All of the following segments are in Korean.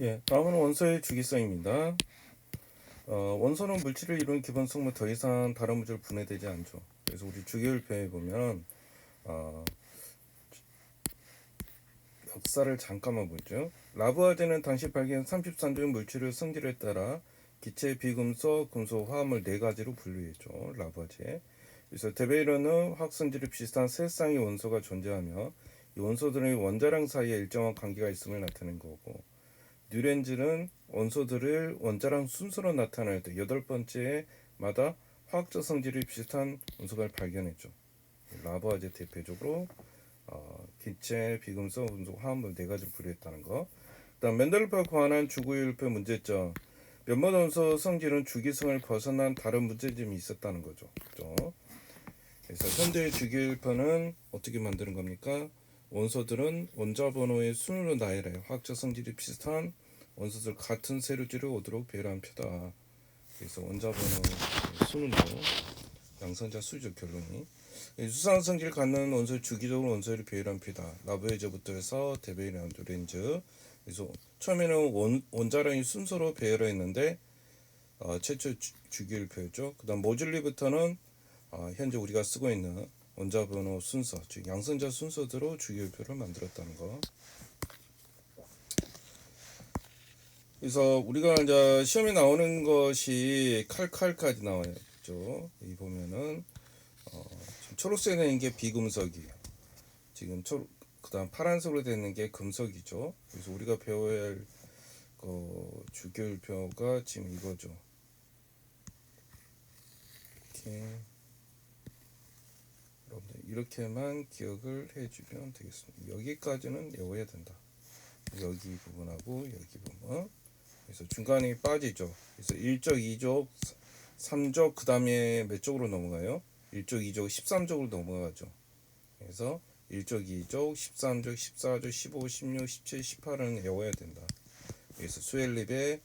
예, 다음은 원소의 주기성입니다. 원소는 물질을 이루는 기본 성분 더 이상 다른 물질 분해되지 않죠. 그래서 우리 주기율표에 보면 어, 역사를 잠깐만 보죠. 라부아제는 당시 발견 33종 물질의 성질에 따라 기체, 비금속, 금속, 화합물 네 가지로 분류했죠. 라부아제. 그래서 데베이러는 화학 성질이 비슷한 세 쌍의 원소가 존재하며 이 원소들의 원자량 사이에 일정한 관계가 있음을 나타낸 거고, 뉴렌즈는 원소들을 원자량 순서로 나타낼 때 여덟 번째마다 화학적 성질이 비슷한 원소를 발견했죠. 라부아제 대표적으로 기체, 비금속, 금속, 화합물 네 가지를 분류했다는 거. 그다음 멘델르프가 고안한 주기율표 문제점. 몇몇 원소 성질은 주기성을 벗어난 다른 문제점이 있었다는 거죠. 그죠? 그래서 현대의 주기율표는 어떻게 만드는 겁니까? 원소들은 원자 번호의 순으로 나열해 화학적 성질이 비슷한 원소들 같은 세로질을 오도록 배열한 표다. 그래서 원자 번호 순으로 양성자 수죠. 결론이 유사한 성질을 갖는 원소를 주기적으로 원소를 배열한 표다. 라부에제부터 해서 데베이랑 누렌즈. 그래서 처음에는 원자량이 순서로 배열을 했는데 최초 주기율표였죠. 그다음 모즐리부터는 현재 우리가 쓰고 있는 원자 번호 순서, 즉 양성자 순서대로 주기율표를 만들었다는 거. 그래서 우리가 이제 시험에 나오는 것이 칼칼까지 나와있죠. 이 보면은 지금 초록색에 되는 게 비금속이에요. 지금 그다음 파란색으로 되는 게 금속이죠. 그래서 우리가 배워야 할 주기율표가 지금 이거죠. 이렇게 여러분들 이렇게만 기억을 해주면 되겠습니다. 여기까지는 외워야 된다. 여기 부분하고 여기 부분. 그래서 중간에 빠지죠. 그래서 1쪽, 2쪽, 3쪽 그 다음에 몇 쪽으로 넘어가요? 1쪽, 2쪽, 13쪽으로 넘어가죠. 그래서 1쪽, 2쪽, 13쪽, 14쪽, 15, 16, 17, 18은 외워야 된다. 그래서 수엘립의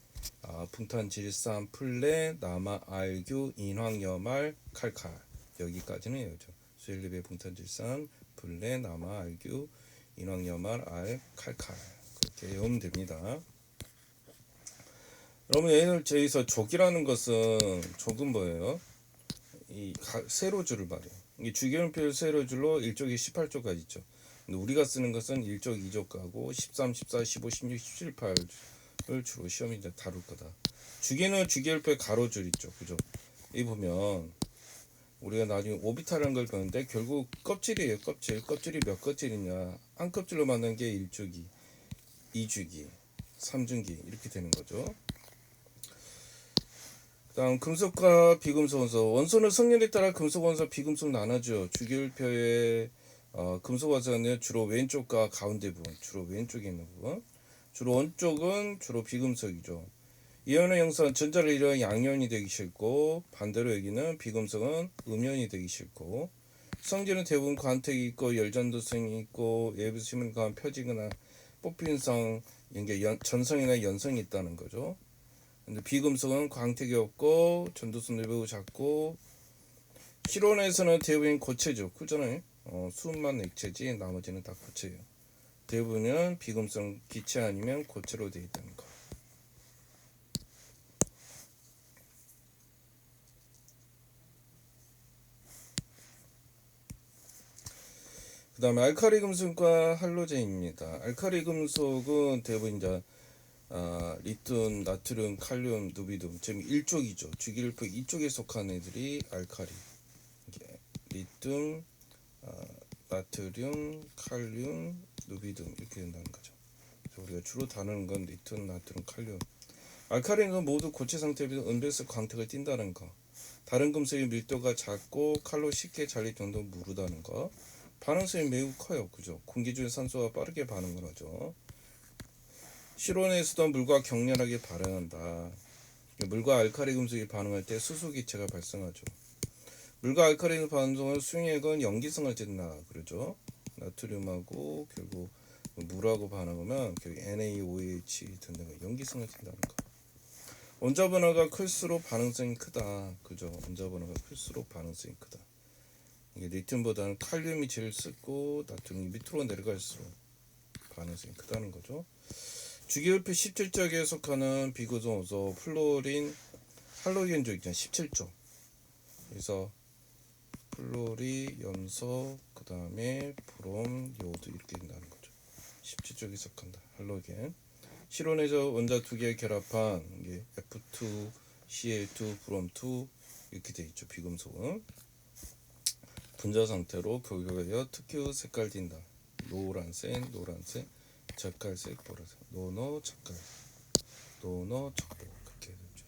풍탄, 질산, 플레, 남아, 알규, 인황, 여말, 칼칼 여기까지는 외우죠. 수엘립의 풍탄, 질산, 플레, 남아, 알규, 인황, 여말, 알, 칼칼 그렇게 외우면 됩니다. 여러분 얘는 저기서 족이라는 것은 족은 뭐예요? 이 세로줄을 말해요. 이 주기율표 세로줄로 1쪽이 18쪽까지 있죠. 근데 우리가 쓰는 것은 1쪽, 2쪽 가고 13, 14, 15, 16, 17, 18을 주로 시험이 이제 다룰 거다. 주기는 주기율표의 가로줄 있죠. 그죠? 이 보면 우리가 나중에 오비탈이라는 걸 배우는데 결국 껍질이에요. 껍질이 몇 껍질이냐. 한 껍질로 만든 게 1주기, 2주기, 3주기 이렇게 되는 거죠. 다음 금속과 비금속 원소. 원소는 성질에 따라 금속 원소, 비금속 나눠죠. 주기율표의 금속 원소는 주로 왼쪽과 가운데 부분, 주로 왼쪽에 있는 부분. 주로 오른쪽은 주로 비금속이죠. 이온의 형성 전자를 이루어 양연이 되기 싫고 반대로 여기는 비금속은 음연이 되기 싫고 성질은 대부분 광택이 있고 열전도성이 있고 외부 힘을 가한 펴지거나 뽑힌성, 전성이나 연성이 있다는 거죠. 근데 비금속은 광택이 없고 전도성도 매우 작고 실온에서는 대부분 고체죠. 그잖아요. 수음만 액체지 나머지는 다 고체예요. 대부분은 비금속 기체 아니면 고체로 되어 있다는 거. 그 다음에 알카리 금속과 할로젠입니다. 알카리 금속은 대부분 이제 리튬, 나트륨, 칼륨, 누비듐 지금 1쪽이죠. 주기율표 2쪽에 속한 애들이 알카리. 리튬, 나트륨, 칼륨, 누비듐 이렇게 된다는 거죠. 우리가 주로 다루는 건 리튬, 나트륨, 칼륨. 알카리는 모두 고체 상태에 비해서 은배스 광택을 띈다는 거. 다른 금속의 밀도가 작고 칼로 쉽게 잘릴 정도로 무르다는 거. 반응성이 매우 커요. 그죠? 공기 중의 산소와 빠르게 반응을 하죠. 실온에서도 물과 격렬하게 반응한다. 물과 알카리 금속이 반응할 때 수소 기체가 발생하죠. 물과 알카리 반응은 수용액은 염기성을 띈다 그러죠. 나트륨하고 결국 물하고 반응하면 결국 NaOH 등등의 염기성을 띈다는 거. 원자 번호가 클수록 반응성이 크다. 그죠? 원자 번호가 클수록 반응성이 크다. 이게 리튬보다는 칼륨이 제일 쓰고 나트륨이 밑으로 내려갈수록 반응성이 크다는 거죠. 주기율표 17쪽에 속하는 비구성원소 플로린 할로겐조 있잖아요. 17조. 그래서 플로리, 염소, 그 다음에 브롬, 요오드 이렇게 된다는 거죠. 17쪽에 속한다. 할로겐. 실온에서 원자 두 개 결합한 이게 F2, Cl2, 브롬2 이렇게 돼 있죠. 비금속은 분자 상태로 교교하여 특유 색깔 띈다. 노란색, 젓갈색, 보라색, 노노, 젓갈, 노노, 젓갈 그렇게 되죠.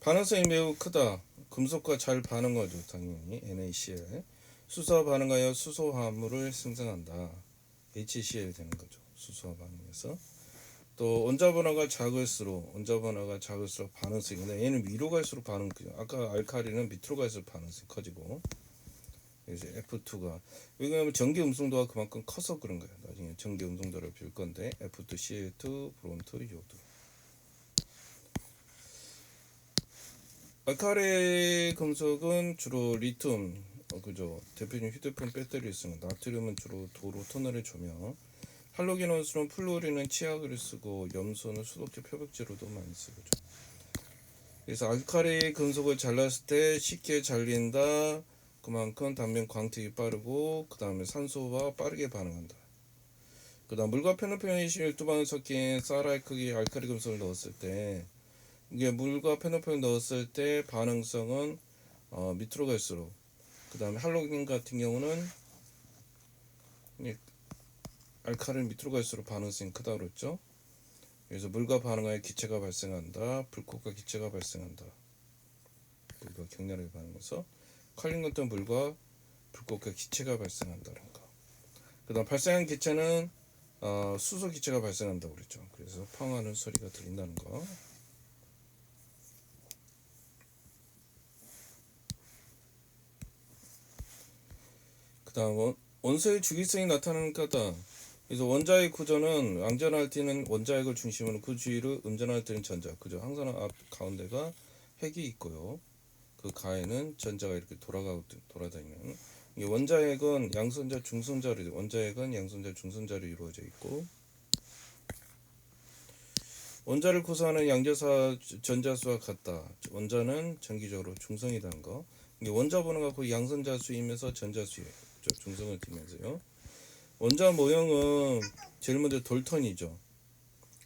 반응성이 매우 크다. 금속과 잘 반응하죠. 당연히 NaCl. 수소와 반응하여 수소 화합물을 생성한다. HCl 되는 거죠. 수소와 반응해서. 또 원자 번호가 작을수록 반응성이 얘는 위로 갈수록 반응이 아까 알칼리는 밑으로 갈수록 반응성이 커지고 이제 F2가 왜냐하면 전기 음성도가 그만큼 커서 그런 거예요. 나중에 전기 음성도를 빌 건데 F2CL2 브롬2 요오드. 알칼리 금속은 주로 리튬 그죠. 대표적인 휴대폰 배터리를 쓰는 나트륨은 주로 도로 터널의 조명. 할로겐 원소는 플로린은 치약을 쓰고 염소는 수독제 표백제로도 많이 쓰고. 그래서 알칼리 금속을 잘랐을 때 쉽게 잘린다. 그만큼 단면 광택이 빠르고 그 다음에 산소와 빠르게 반응한다. 그 다음 물과 페노펜이 12방울 섞인 쌀알 크기 알칼리 금속을 넣었을 때 이게 물과 페노펜을 넣었을 때 반응성은 밑으로 갈수록 그 다음에 할로겐 같은 경우는 알칼리는 밑으로 갈수록 반응성이 크다고 그랬죠. 그래서 물과 반응하여 기체가 발생한다. 불꽃과 기체가 발생한다. 물과 격렬하게 반응해서 칼륨 같은 물과 불꽃과 기체가 발생한다는 거. 그 다음 발생한 기체는 수소 기체가 발생한다고 그랬죠. 그래서 펑하는 소리가 들린다는 거. 그 다음 원소의 주기성이 나타나는 까다. 그래서 원자의 구조는 왕전할 때는 원자핵을 중심으로 그 주위를 음전할 때는 전자. 그죠? 항상 앞 가운데가 핵이 있고요. 그 가에는 전자가 이렇게 돌아다니는. 원자핵은 양선자, 중선자로 원자핵은 양선자, 중선자로 이루어져 있고 원자를 구성하는 양자사 전자수와 같다. 원자는 전기적으로 중성이라는 거. 원자 번호가 거의 양선자수이면서 전자수예요. 중성을 띠면서요. 원자 모형은 제일 먼저 돌턴이죠.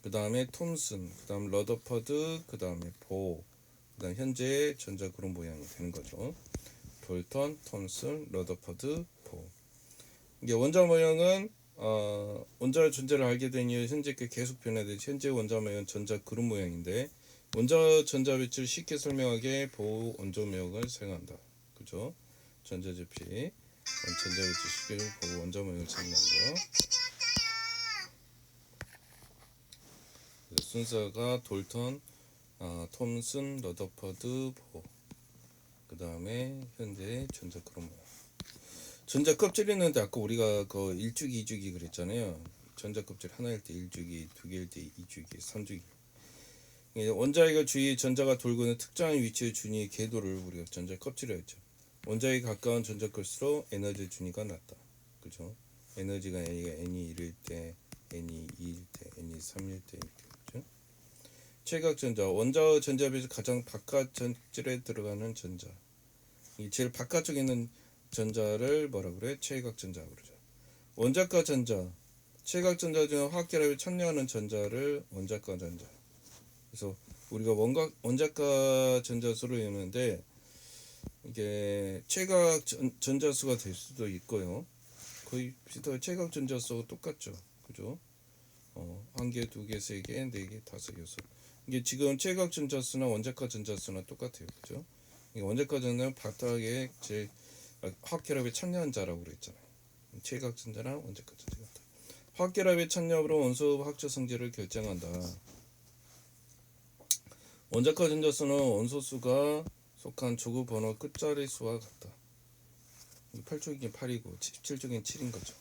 그 다음에 톰슨, 그 다음 러더퍼드, 그 다음에 보, 그 다음 현재의 전자 그룹 모양이 되는 거죠. 돌턴, 톰슨, 러더퍼드, 보. 이게 원자 모형은 원자의 존재를 알게 된 이후 현재 계속 변화되지 현재 원자 모형은 전자 그룹 모양인데 원자 전자 배치를 쉽게 설명하게 보 원자 모형을 사용한다. 그죠? 전자제피 전자 배치 쉽게 보고 원자 모형을 찾는 거. 순서가 돌턴, 톰슨, 러더퍼드, 보. 그 다음에 현재 전자 그룹 모형. 전자 껍질이 있는데 아까 우리가 그 1주기, 2주기 그랬잖아요. 전자 껍질 하나일 때 1주기, 두 개일 때 2주기, 3주기. 원자핵의 주위 전자가 돌고 있는 특정한 위치의 준위의 궤도를 우리가 전자 껍질이라고 했죠. 원자에 가까운 전자 껍질수록 에너지 준위가 낮다. 그죠? 에너지가 N이 1일 때, N이 2일 때, N이 3일 때 이렇게 그죠? 최각 전자, 원자의 전자 비에서 가장 바깥 전질에 들어가는 전자. 이 제일 바깥쪽에 있는 전자를 뭐라 그래? 최각 전자라고 그러죠. 원자가 전자, 최각 전자 중 화학결합에 참여하는 전자를 원자가 전자. 그래서 우리가 원자가 전자수를 외우는데 이게 최각 전자수가 될 수도 있고요. 거의 비슷하게 최각 전자수가 똑같죠. 그죠? 한 개, 두 개, 세 개, 네 개, 다섯, 여섯. 이게 지금 최각 전자수나 원자가 전자수나 똑같아요. 그죠? 원자가 전자는 바닥에 제일 화학결합에 참여한 자라고 그랬잖아요. 최각 전자랑 원자가 전자 같다. 화학결합에 참여로 원소 화학적 성질을 결정한다. 원자가 전자수는 원소수가 속한 조구 번호 끝자리 수와 같다. 8쪽이긴 8이고 17쪽인 7인 거죠.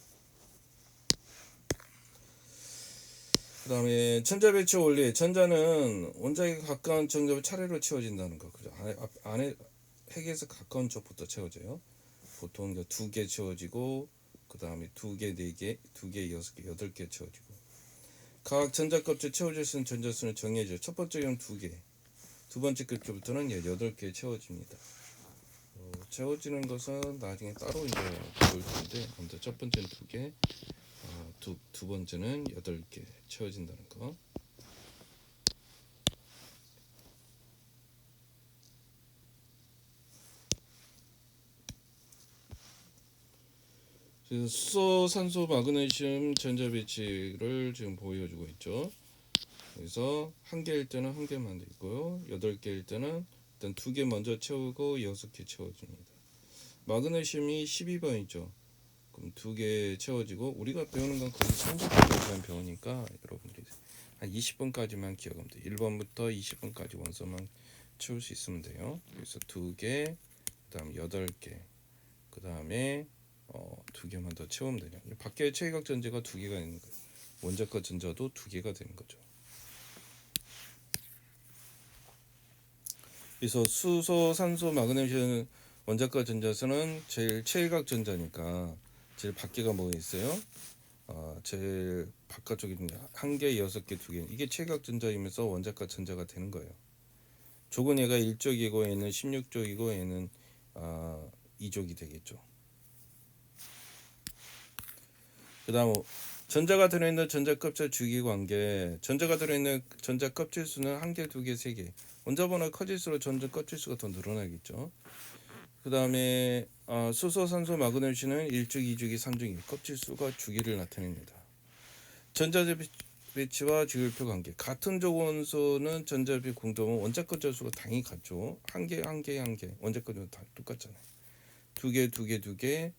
그 다음에 전자 배치 원리. 전자는 원자에 가까운 정접을 차례로 채워진다는 거. 그죠? 안에 핵에서 가까운 쪽부터 채워져요. 보통 2개 채워지고 그 다음에 2개, 4개, 2개, 6개, 8개 채워지고 각 전자껍질 채워질 수 있는 전자수는 정해져. 첫 번째 경우 2개, 두 번째 껍질부터는 8개 채워집니다. 채워지는 것은 나중에 따로 이제 볼 텐데, 먼저 첫 번째는 2개, 두 번째는 8개 채워진다는 거. 수소, 산소, 마그네슘 전자 배치를 지금 보여주고 있죠. 그래서 1개일 때는 1개만 돼 있고요. 8개일 때는 일단 2개 먼저 채우고 6개 채워줍니다. 마그네슘이 12번이죠. 그럼 2개 채워지고, 우리가 배우는 건 거의 30번까지만 배우니까 여러분들이 한 20번까지만 기억하면 돼요. 1번부터 20번까지 원소만 채울 수 있으면 돼요. 그래서 2개, 그 다음 8개, 그 다음에 2개만 더 채우면 되냐. 밖에 체외각 전자가 2개가 있는 거예요. 원자과 전자도 2개가 되는 거죠. 그래서 수소, 산소, 마그네슘 원자과 전자수는 제일 체외각 전자니까 제일 밖에가 뭐 있어요? 제일 바깥쪽에 1개, 6개, 2개. 이게 체외각 전자이면서 원자과 전자가 되는 거예요. 족은 얘가 1족이고 얘는 16족이고 얘는 2족이 되겠죠. 그 다음 전자가 들어있는 전자껍질 주기 관계. 전자가 들어있는 전자 껍질 수는 1개, 2개, 3개. 원자 번호가 커질수록 전자 껍질 수가 더 늘어나겠죠. 그 다음에 수소, 산소, 마그네슘은 1족, 2족이, 3족이 껍질 수가 주기를 나타냅니다. 전자 배치와 주기율표 관계. 같은 족 원소는 전자 배치 공동은 원자 껍질 수가 당연히 같죠. 1개, 1개, 1개. 원자 껍질은 다 똑같잖아요. 2개, 2개, 2개.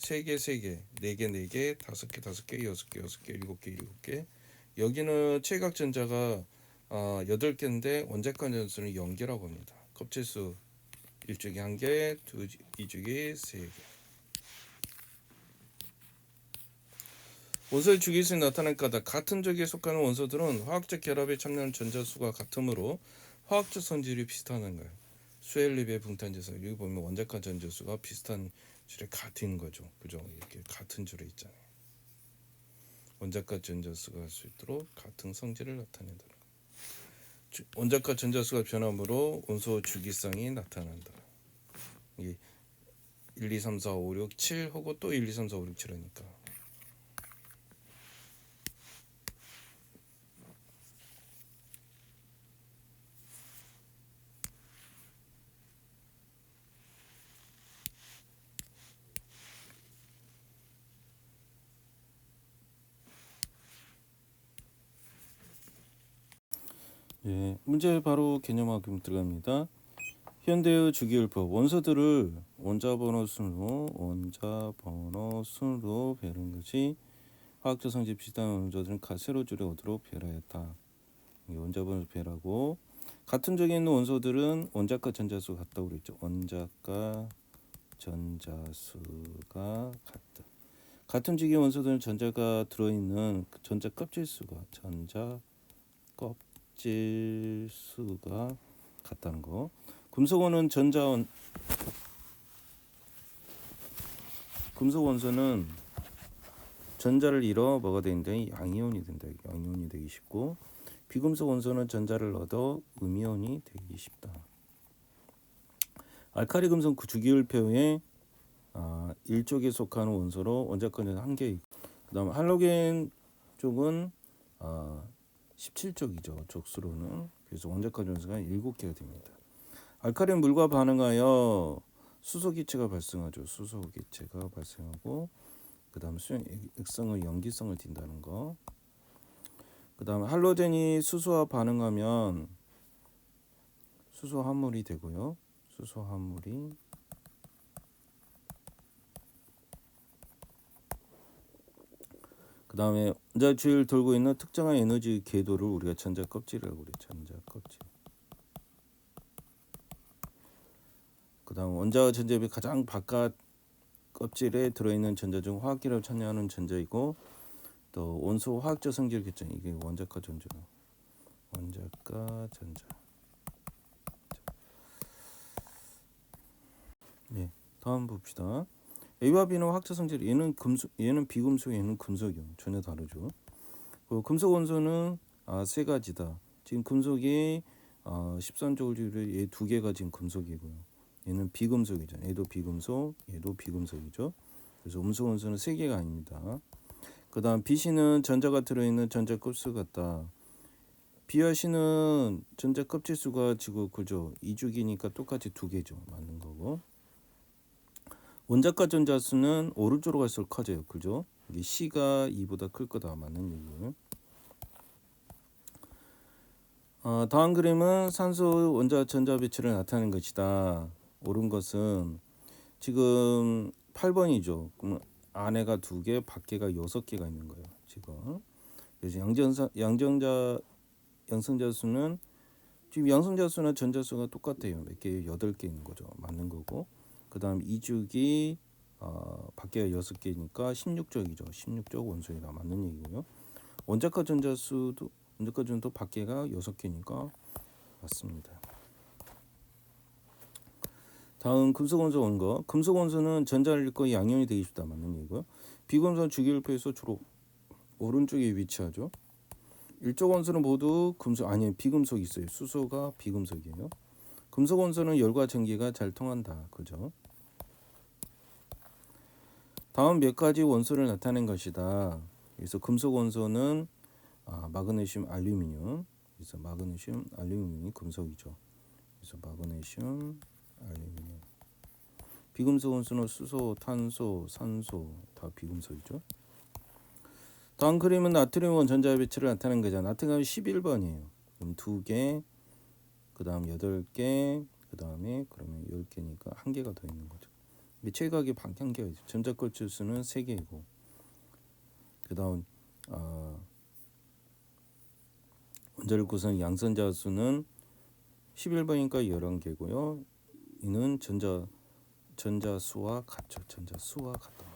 3개, 3개, 4개, 4개, 5개, 5개, 6개, 6개, 7개, 7개. 여기는 체각 전자가 8개인데 원자과 전수는 0개라고 합니다. 껍질수 1족이 1개, 2족이 3개. 원소의 주기수에 나타날 까닭. 같은 족에 속하는 원소들은 화학적 결합에 참여하는 전자수가 같으므로 화학적 성질이 비슷하는 거예요. 수엘립의 붕탄지수. 여기 보면 원자과 전자수가 비슷한 줄에 같은 거죠. 그죠? 이렇게 같은 줄에 있잖아요. 원자과 전자수가 할 수 있도록 같은 성질을 나타낸다는 거. 원자과 전자수가 변함으로 원소 주기성이 나타난다. 이게 1, 2, 3, 4, 5, 6, 7 하고 또 1, 2, 3, 4, 5, 6, 7 하니까. 예, 문제 바로 개념학교 들어갑니다. 현대의 주기율법. 원소들을 원자번호 순으로 배는 것이 화학적 성질 비슷한 원소들은 세로 줄여 오도록 배라했다. 원자번호 배라고. 같은 족에 있는 원소들은 원자과 전자수가 같다고 그랬죠. 원자과 전자수가 같다. 같은 족의 원소들은 전자가 들어있는 전자 껍질 수가 같다는 거. 금속 원소는 전자를 잃어 뭐가 되는데 양이온이 된다. 양이온이 되기 쉽고, 비금속 원소는 전자를 얻어 음이온이 되기 쉽다. 알칼리 금속 주기율표에 1족에 속하는 원소로 원자권은 1개. 그다음 할로겐 쪽은 17족이죠. 족수로는. 그래서 원자권 원소가 7개가 됩니다. 알칼리는 물과 반응하여 수소기체가 발생하죠. 수소기체가 발생하고, 그 다음 액성의 염기성을 띈다는 거. 그 다음 할로겐이 수소와 반응하면 수소 함물이 되고요. 수소 함물이 그 다음에 원자 주위를 돌고 있는 특정한 에너지 궤도를 우리가 전자 껍질이라고 그래요. 전자 껍질. 그 다음 원자와 전자의 가장 바깥 껍질에 들어있는 전자 중 화학기를 참여하는 전자이고, 또 원소 화학적 성질 결정. 이게 원자과 전자. 원자과 전자. 네, 다음 봅시다. A와 B는 화학적 성질. 얘는 비금속, 얘는 금속이요. 전혀 다르죠. 금속 원소는 세 가지다. 지금 금속이 13조울주를 얘 두 개가 지금 금속이고요. 얘는 비금속이죠. 얘도 비금속, 얘도 비금속이죠. 그래서 음수 원소는 세 개가 아닙니다. 그다음 B씨는 전자가 들어있는 전자 껍질 같다. B와 C는 전자 껍질 수가 지금 그죠? 2주기니까 똑같이 두 개죠. 맞는 거고. 원자과 전자 수는 오른쪽으로 갈수록 커져요. 그죠? 이게 C가 2보다 클 거다. 맞는 얘기예요. 다음 그림은 산소 원자 전자 배치를 나타내는 것이다. 옳은 것은 지금 8번이죠. 그럼 안에가 2개, 밖에가 6개가 있는 거예요. 지금. 그래서 양성자 수는 지금 양성자 수나 전자 수가 똑같아요. 몇 개? 8개 있는 거죠. 맞는 거고. 그다음 이주기 밖에가 6개니까 16쪽이죠. 16쪽 원소이다. 맞는 얘기고요. 원자과 전자 수도 밖에가 6개니까 맞습니다. 다음 금속 원소 원거. 금속 원소는 전자를 잃고 양이온이 되기 쉽다. 맞는 얘기고요. 비금속 주기율표에서 주로 오른쪽에 위치하죠. 일조 원소는 모두 금속 비금속이 있어요. 수소가 비금속이에요. 금속 원소는 열과 전기가 잘 통한다. 그죠? 다음 몇 가지 원소를 나타낸 것이다. 그래서 금속 원소는 마그네슘, 알루미늄. 그래서 마그네슘, 알루미늄이 금속이죠. 그래서 마그네슘, 알루미늄. 비금속 원소는 수소, 탄소, 산소 다 비금속이죠. 다음 그림은 나트륨 전자 배치를 나타낸 거잖아. 나트륨이 11번이에요. 그럼 2개, 그 다음 8개, 그 다음에 그러면 10개니까 1개가 더 있는 거죠. 최각이 한 개가 있죠. 전자껍질 수는 3개이고, 그 다음 원자력 구성 양선자 수는 11번이니까 11개고요. 이는 전자 수와 같죠. 전자 수와 같다.